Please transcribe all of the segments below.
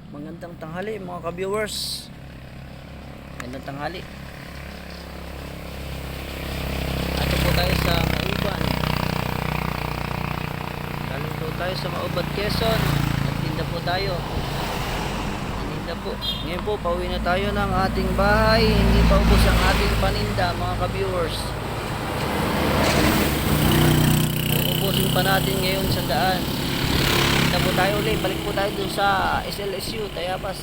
Magandang tanghali mga ka-viewers. Magandang tanghali. Ato po tayo sa Mauban. Galing po tayo sa Mauban, Quezon. Nagtinda po tayo. Paninda po. Ngayon po pauwi na tayo ng ating bahay. Hindi pa ubos ang ating paninda mga ka-viewers. Uubusin pa natin ngayon sa daan. Kita po tayo ulit. Balik po tayo dun sa SLSU Tayabas.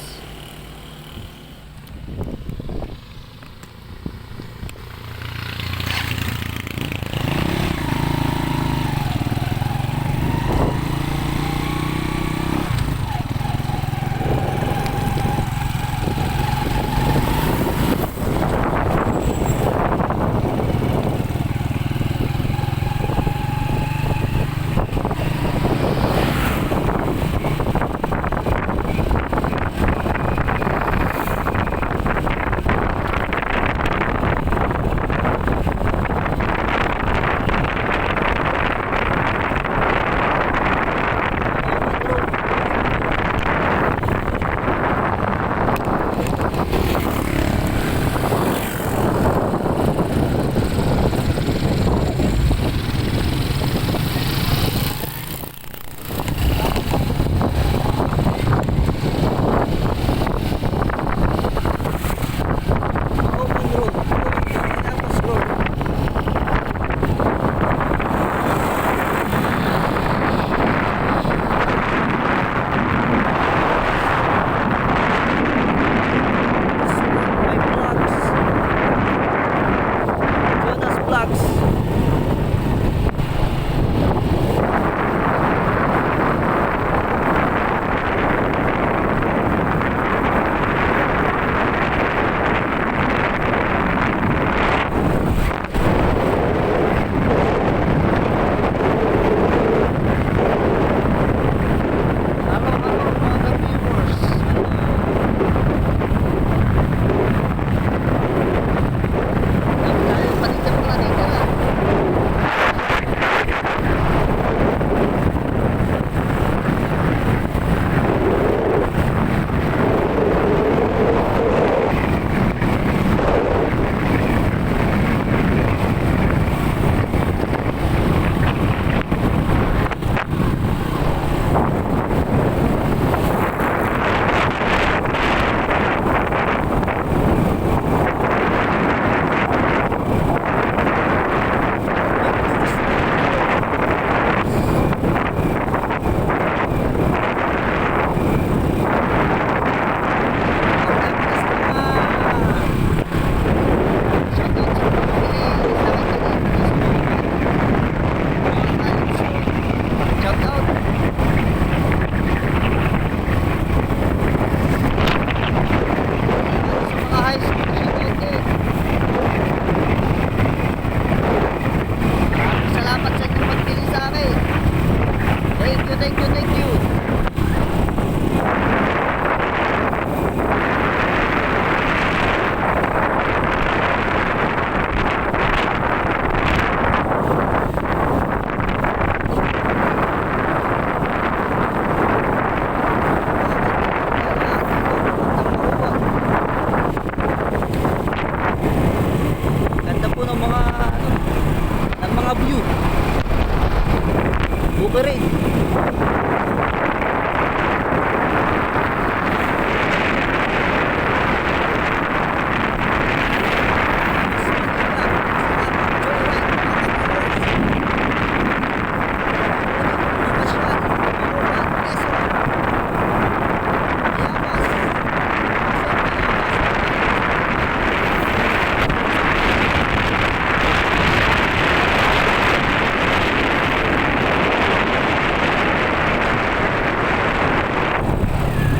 Bukirin.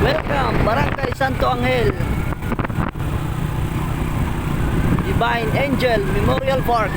Welcome, Barangay Santo Angel, Divine Angel Memorial Park.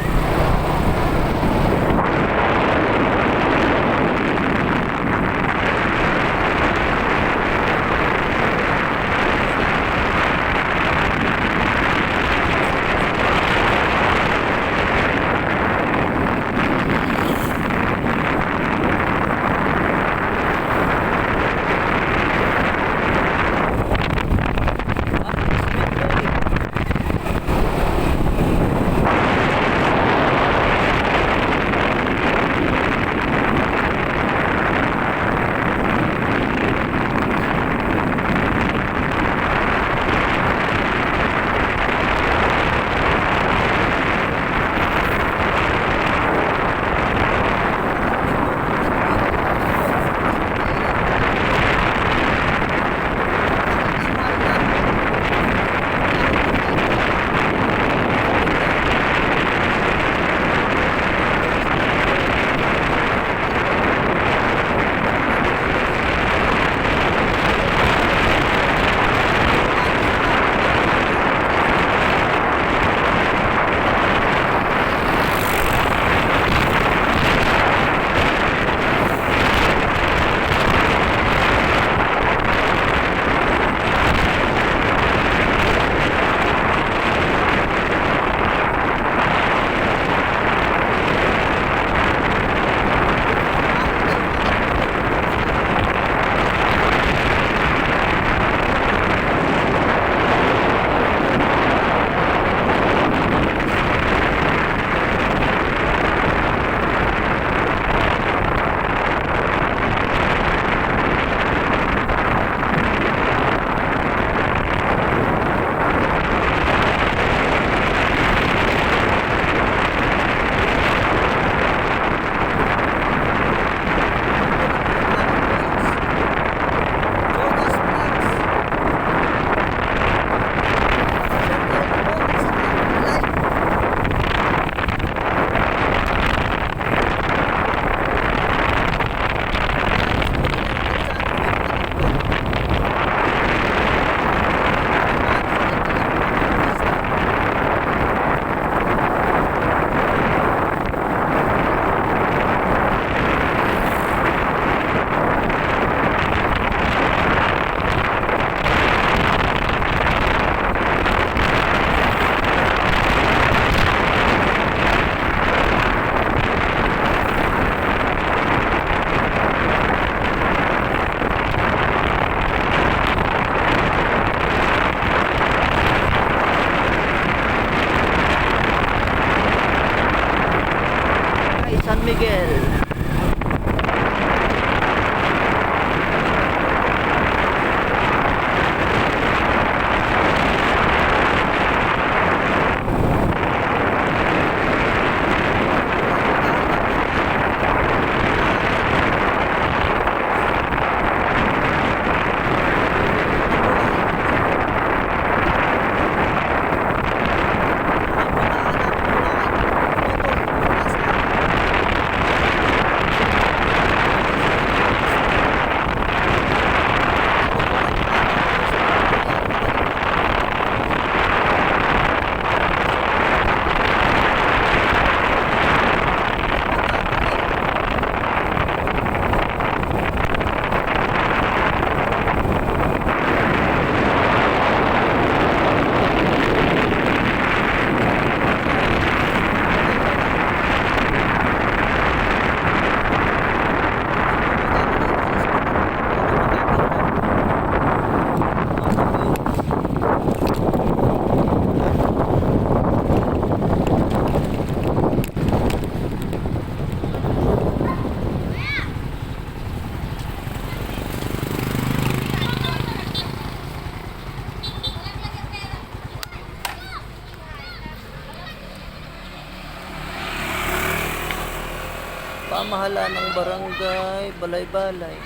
pamahalaan ng barangay Balay-Balay.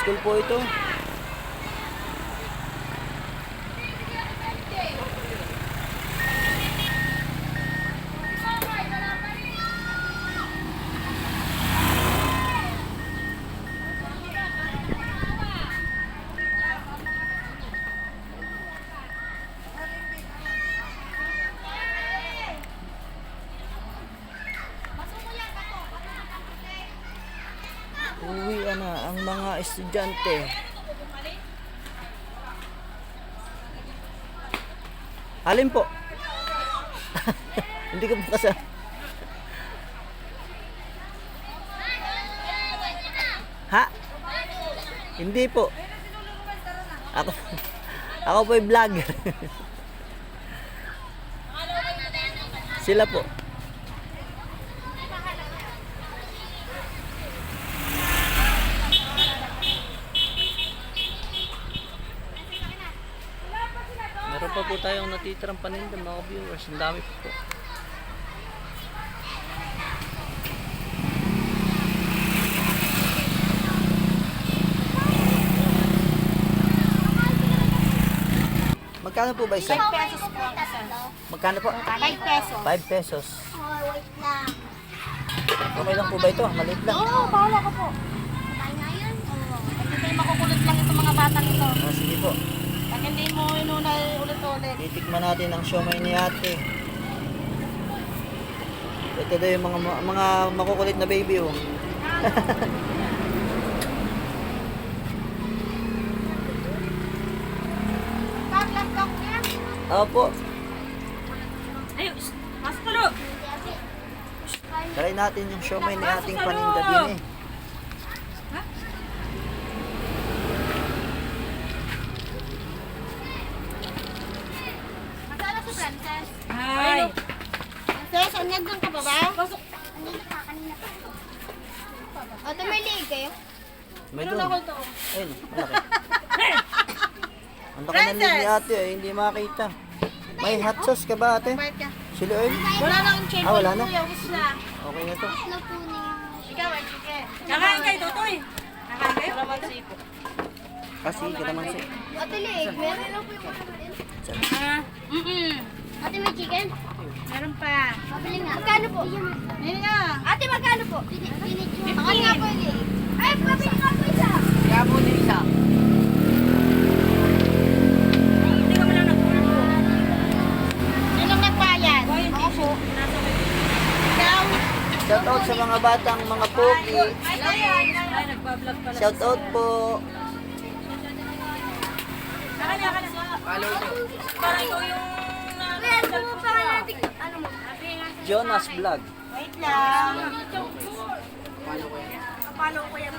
School po ito. Uwi na ang mga estudyante. Alin po? Hindi ko po kasi. Ha? Hindi po. Ako ako po yung vlogger. Sila po. Meron pa po tayong natitirang paninda mga viewers. Ang dami po. Magkano po ba isa? 5 pesos po ang isa. Magkano po? 5 pesos. 5 pesos. Oh, wait lang. Okay lang po ba ito? Maliit lang. Oo, bahala ko po. Patay na yun? Oo. Pag hindi makukulit lang itong mga batang ito. Ah, sige po. Pag hindi mo inunay ulit-ulit. Titikman natin ang siomay ni ate. Ito daw yung mga makukulit na baby oh. Paglas lang yan. Opo. Ayun, mas pulo. Try natin yung siomay ni ating paninda din eh. Masala si Princess. Hi. Princess, nandun ka ba ba? Pasok. Kanina pa. O, tumiliig kayo. May doon. Ayun, malaki. Ang laki ng leg ni ate eh, hindi makita. May hot sauce ka ba ate? Bait ka. Sili oil? Wala na ang chain. Ah, wala na? Kuya, gusto na. Okay na to. Ikaw, ay sige. Kakain kayo, Totoy. Kakain kayo? Kasi kalamansi. Ate Liig, meron lang po yung mga malin. Ah, Ate, may chicken? Meron pa. Pabili nga. Magkano po? Meron nga. Ate, magkano po? Pakali nga po, Liig. Ay, pabili nga po isa. kaya po din isa. Hindi ka man lang nagpulpo. Sinong nagbayad? Ako po. Ikaw? Shout out sa mga batang mga pogi. Ay, nagbablog pala. Shout out po. Kanya ka na. Follow nyo. Para ikaw yung Ano mo? Jonas Vlog. Wait lang. Follow ko yan.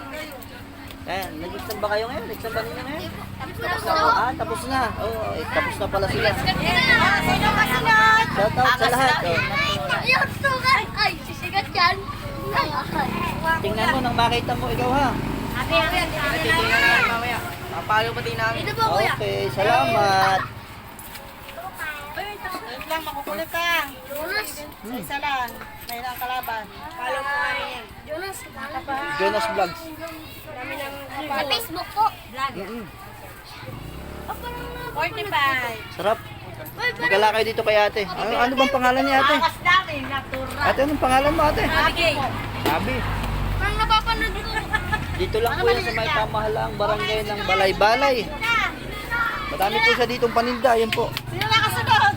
Ayan, nag-exam ba kayo ngayon? Exam ba ninyo ngayon? Tapos na po. Ah, tapos na. Oh, tapos na pala sila. Sino kasunod? Shout out sa lahat. Oh. Ayun, sugat! Ay, sisigat yan. Ay, Tingnan mo nang makita mo ikaw ha. Titingnan na lang mamaya. Papalo pati namin. Ito po, kuya. Okay, salamat. Wait lang, makukulit ka. Jonas. Isa lang. May lang kalaban. Follow po namin yan. Jonas, Jonas Vlogs. sa Facebook po. Mm-mm. 45. Sarap. Magala kayo dito kay ate. Ano bang pangalan niya ate? Akas namin, natural. Ate, anong pangalan mo ate? Okay. Sabi. Parang napapanood ko. Dito lang po yan sa may pamahalaang barangay ng Balay-Balay. Madami po siya ditong paninda. Ayan po. Sino nakasunod?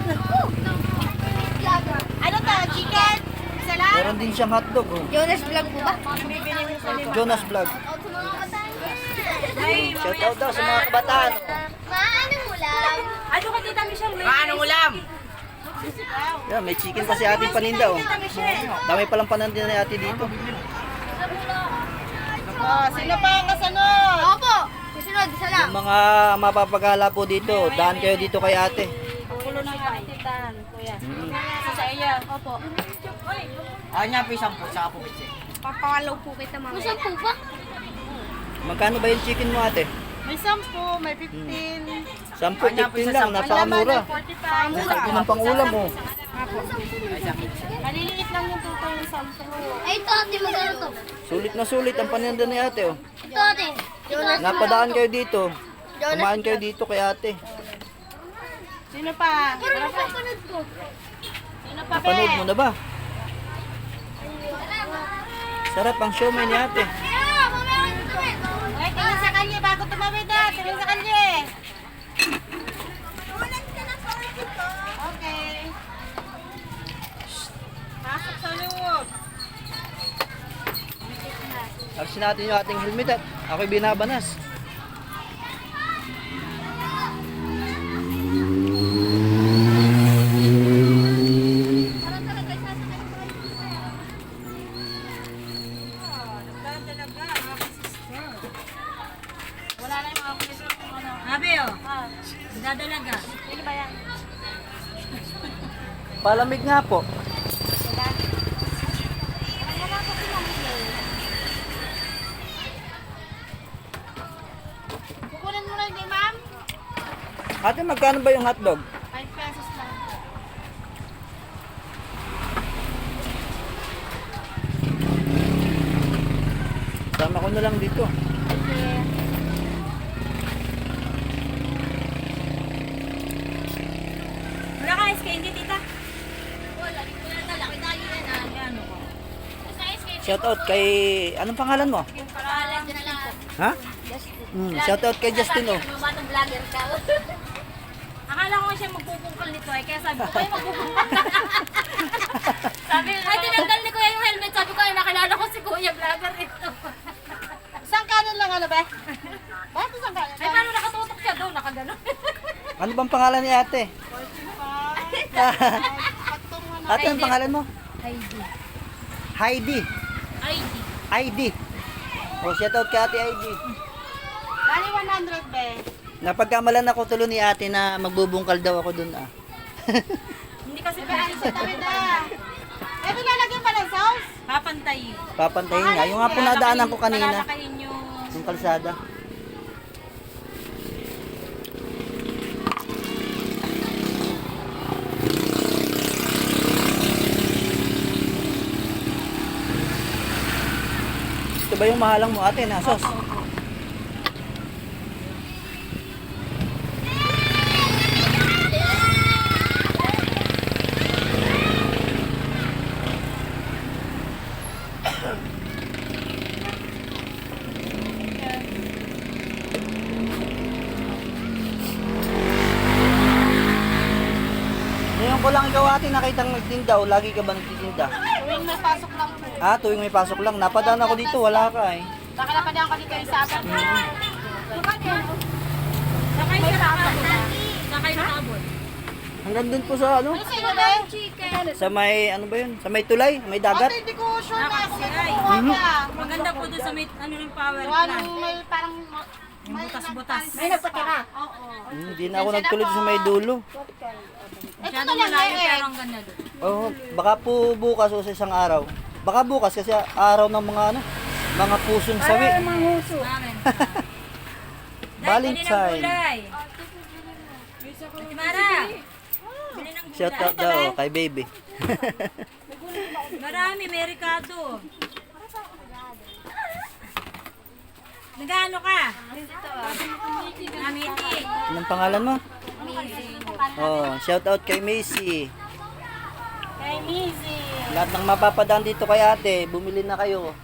Ano to? Chicken? Isa lang? Meron din siyang hotdog. Oh. Jonas vlog po ba? Jonas Vlog. Shout out daw sa mga kabataan. Maano mo lang? Ano ka, Tita Michelle? Paano ulam? Yan, may chicken pa si ating paninda. Oh. Dami palang paninda ni ate dito. Sino pa ang kasunod? Opo. Kasunod, isa lang. Yung mga mapapagala po dito, daan kayo dito kay ate. Ulo ng katitan, kuya. Mm. Sa iyo. Opo. Niya po isang po, saka po bitse. Papawalaw po kita mamaya. May 10 ba? Magkano ba yung chicken mo ate? May 10, may 15. 10-15 lang, napakamura. 45. Ito ng pangulam mo. Maliliit lang yung tutong ng 10. Ay, ito ate, magkano to? Sulit na sulit ang paninda ni ate, oh. Ito ate. Napadaan kayo dito. Kumain kayo dito kay ate. Sino pa? Pero napapanood ko. Sino pa, be? Napanood mo na ba? Sarap ang siomay ni ate. Kaya, mamaya ko ito eh. Ay, tingin sa kanya bago tumawid na. Tingin sa kanya. Ulan ka na sa ulit ito. Okay. Pasok sa loob. Alisin natin yung ating helmet at ako'y binabanas. Wala na yung mga pulis ng ano. Abi, oh. Dadalaga. Sino ba yan? Palamig nga po. Kukunin mo lang din, ma'am. Ate, magkano ba yung hotdog? 5 pesos lang. Sama ko na lang dito. Wala ka ice candy, tita? Wala, di ko na talaki tayo yan ah. Ano ko? Sa ice cream. Shout out kay... Anong pangalan mo? Pangalan din na lang. Ha? Shout out kay Justin, oh. Batang vlogger ka. Akala ko siya magpupungkal nito eh, kaya sabi ko, kayo magpupungkal. Sabi Ay, tinanggal ni Kuya yung helmet. Sabi ko, ay, nakilala ko si Kuya vlogger ito. isang kanon lang ano ba? Bakit isang kanon Ay, paano nakatutok siya doon? Nakaganon. Ano bang pangalan ni ate? Ate, ang pangalan mo? Heidi. Heidi. Heidi. Heidi. Oh, shout out kay ate Heidi. Bali 100 be. Napagkamalan ako tulo ni ate na magbubungkal daw ako dun, ah. Hindi kasi pwede sa tawid na. Eh, nilalagyan pa ng sauce? Papantayin. Papantayin nga. Yung nga po nadaanan ko kanina. Palalakayin yung... Yung kalsada. Ito ba yung mahalang mo ate na sos? Ngayon ko lang ikaw ate nakitang nagtinda o lagi ka ba nagtitinda? Tuwing may pasok lang po. Ah, tuwing may pasok lang. Napadaan ako dito, wala ka eh. Baka napadaan ka dito yung sabat. Sakay sa nakabot. Sakay sa nakabot. Hanggang dun po sa ano? Ano sa'yo be? Chicken. Sa may, ano ba yun? Sa may tulay? May dagat? Hindi ko sure na ako Nakasiyay. nagkukuha ka. Maganda po doon sa may, ano ng power So, plant. anong may parang... Yung butas-butas. May nagpatira. Oo. Hindi na ako nagtuloy sa may dulo. Ito Masyadong na lang malayo eh. pero ang ganda doon. Oh, baka po bukas o sa isang araw. Baka bukas kasi araw ng mga ano, mga pusong sawi. Mamin. Valentine. Gulay. Ate Mara. Bili ng Shout out gulay. daw kay baby. Marami, may Ricardo. Nag-ano ka? Amiti. Anong pangalan mo? Oh, shout out kay Macy. Kay Missy. Lahat ng mapapadaan dito kay ate, bumili na kayo.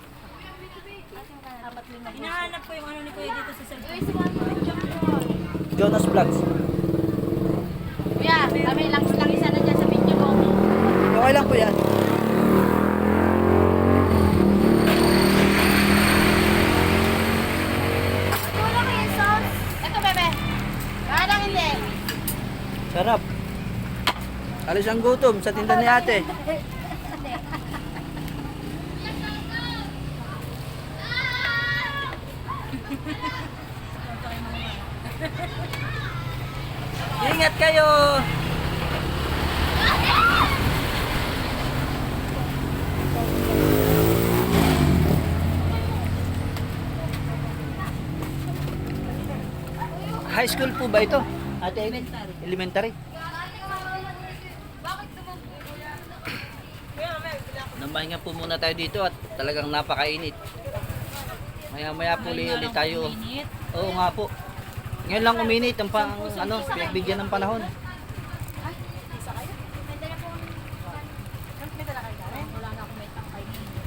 Hinahanap ko yung ano ni Kuya dito sa cellphone. Jonas Vlogs. Kuya, kami lang isa na dyan sa video ko. Okay lang po yan. Wala ko yung sauce. Ito bebe. Parang hindi. Sarap. Alis ang gutom sa tinda ni ate. Ingat kayo. High school po ba ito? Ate, elementary. Kuya, may Namahinga po muna tayo dito at talagang napakainit. Maya-maya po ulit tayo. Init. Oo nga po. Ngayon lang uminit ang pinagbigyan ng panahon.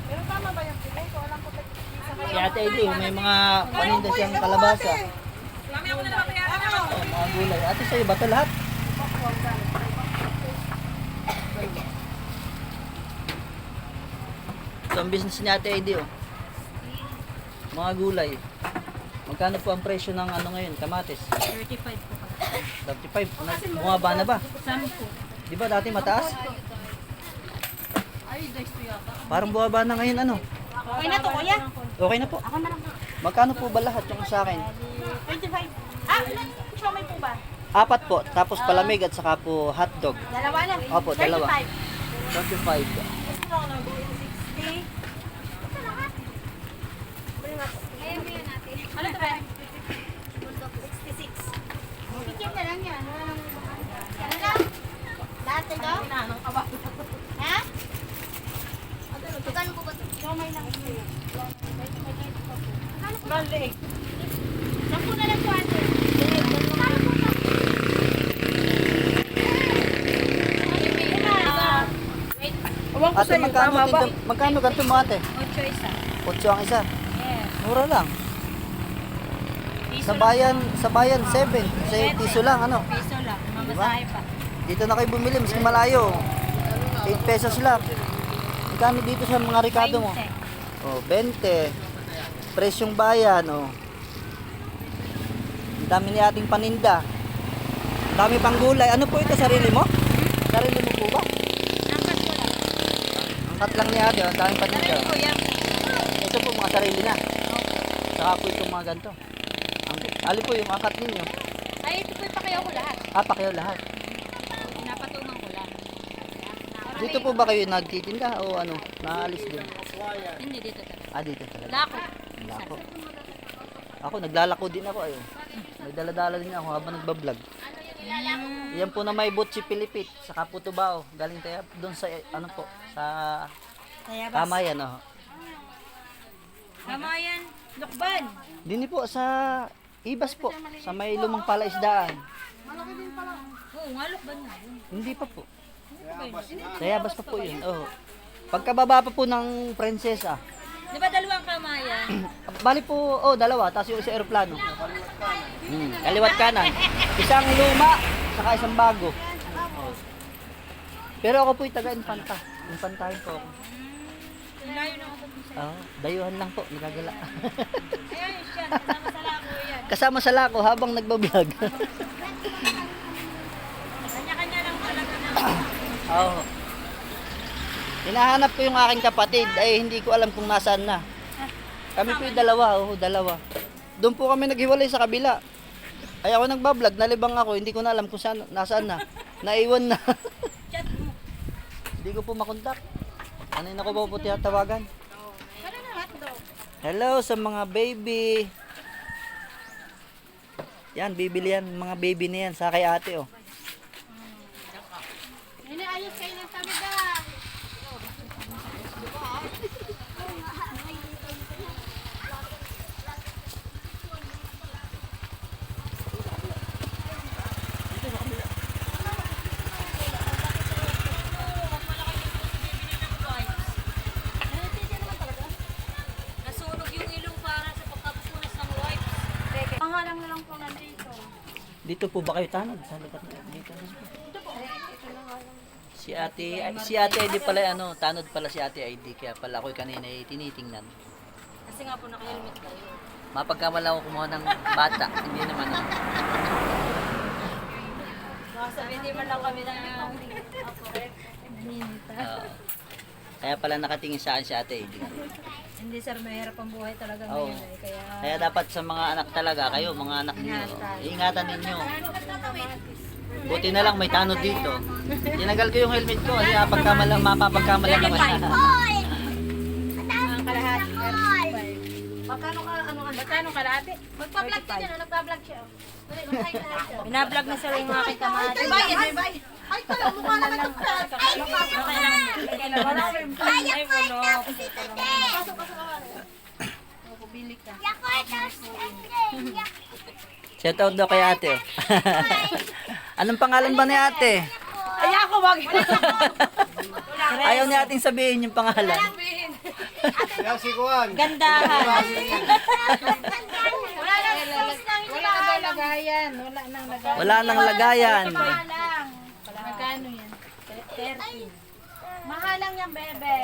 Pero tama ba yung sila? Ito, alam ko isa kayo. Si Ate Edi, may mga paninda siyang kalabasa. Oh, mga gulay. Ate, sa'yo ba ito lahat? Ito ang business ni Ate Edi, oh. Mga gulay. Magkano po ang presyo ng ano ngayon, kamatis? 35 po pala. 35. Bumaba na ba? 10. Di ba dati mataas? Parang bumaba na ngayon ano? Okay na to, kuya. Okay na po. Ako na lang po. Magkano po ba lahat yung sa akin? 25. Ah, ilan siomay po ba? 4 po, tapos palamig at saka po hotdog. Dalawa lang. Opo, dalawa. 35. 25. Gusto mo ako ng 60. Ayaw mo yan natin. Ano to ba? 66. Tikim na lang yan. Ano lang? Lahat ito? Pinanong kawa. Ha? Magkano po ba ito? Siomay lang. Magkano po? Bali. 10 na lang po ate. Magkano po ito? Awang ko Ate, magkano ganito mo ate? 8 isa. 8 ang isa. Yes. Mura lang. Piso Sa bayan 7. Sa piso lang ano. Piso lang. Mamasahe pa. Dito na kayo bumili, maski malayo. 8 pesos lang. Magkano dito sa mga Ricardo mo? 20. Oh, 20. Presyong bayan, oh. Ang dami ni ating paninda. Ang dami pang gulay. Ano po ito, sarili mo? Sarili mo po ba? Angkat ko lang. Angkat lang ni ate, oh. Ang daming paninda. Sarili ko yan. Ito po, mga sarili na. Saka po itong mga ganito. Ali po yung angkat ninyo. Ay, ito po ipakiyaw ko lahat. Kayo lahat. Pinapatungan ko lang. Dito po ba kayo nagtitinda o ano? Naalis din? Hindi dito talaga. Dito talaga. Lako. Lako. Ako, naglalako din ako. Ayo. May daladala din ako habang nagbablog. Yan po na may butchi Pilipit sa Kaputubao. Galing tayo doon sa ano po, sa Tayabas. Kamayan, oh. Kamayan. Lukban. Dini po sa Ibas po, sa may lumang palaisdaan. Oo nga, lukban nga. Hindi pa po. Tayabas pa po yun. Oh. Pagkababa pa po ng Prinsesa. Di ba dalawang kamayan? Bali po, dalawa, tapos yung isa aeroplano. Kaliwat kanan. Isang luma, saka isang bago. Oh. Pero ako po'y taga-infanta. Infantahin po ako. Layo na ako dun sa... Dayuhan lang po, nagagala. Ayun siya, kasama sa lako yan. Kasama sa lako habang nagbablog. Kanya-kanya lang talaga na. Oo. Hinahanap ko yung aking kapatid, ay hindi ko alam kung nasaan na. Kami po yung dalawa. Doon po kami naghiwalay sa kabila. Ay ako nagbablog, nalibang ako, hindi ko na alam kung nasaan na. Naiwan na. Chat mo. Hindi ko po makontak. Ano na ko po tinatawagan? Ano na hotdog? Hello sa mga baby. Yan, bibili yan. Mga baby na yan. Sa kay ate, oh. Ayos kayo ng tamida. Nasunog yung ilong para sa pagkapupunas ng wipes. Pangalang na lang po nandito. Dito po ba kayo tanod? Sa lugar na dito. Si ate ID pala ano, tanod pala si ate ID kaya pala ako kanina tinitingnan. Kasi nga po naka-helmet kayo. Mapagkamala ako kumuha ng bata, hindi naman ako. Baka sabihin di man lang kami na Kaya pala nakatingin sa akin si ate ID. Hindi sir, mahirap ang buhay talaga Oo. ngayon eh. Kaya Kaya dapat sa mga anak talaga, kayo mga anak ninyo, ingatan ninyo. Buti na lang may tanod dito. Tinagal ko yung helmet ko kasi mapapagkamala naman. Hoy! ang kalahati. Magkano kalahati? Magpa-vlog ka dyan, nagpa-vlog siya. Dali, mag-hi ka na siya. Binablog na sila yung aking kamati. May bayad. Ay, kala, mukha naman ito. Ay, ulok. Shout out daw kay ate. Oh. Anong pangalan ba ni ate? Ay, ako, wag. Ayaw ni ating sabihin yung pangalan. Gandahan. Wala nang lagayan. Wala nang lagayan. Magkano yan? 30. Mahalang yan, bebe.